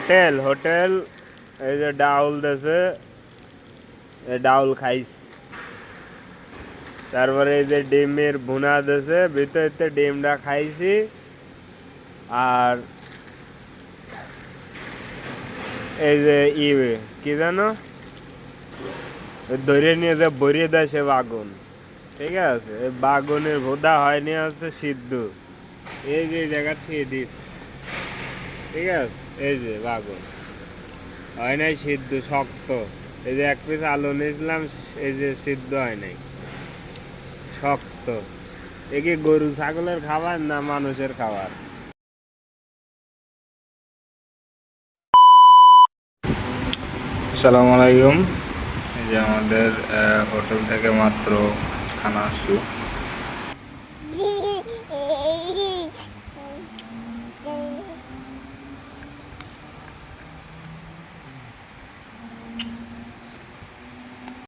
Hotel hotel এই যে ডাউল দেছে, এই ডাউল খাইছি। তারপরে এই যে ডিমের ভুনা দেছে, ভিতরে ডিমটা খাইছি। আর এই যে কি জানো ধরে নিয়ে যে ভরিয়ে দেয় সে বাগুন, ঠিক আছে? এই বাগুনের ভোদা হয়নি হচ্ছে সিদ্ধ, এই যে জায়গা থেকে দিস, ঠিক আছে? এই যে বাগুন হয় নাই সিদ্ধ, শক্ত। এই যে এক পিস আলু নিয়েছিলাম, এই যে সিদ্ধ হয় নাই, শক্ত। এ কি গরু ছাগলের খাবার না মানুষের খাবার? আসসালামু আলাইকুম। এই যে আমাদের হোটেল থেকে মাত্র খানা আসলো।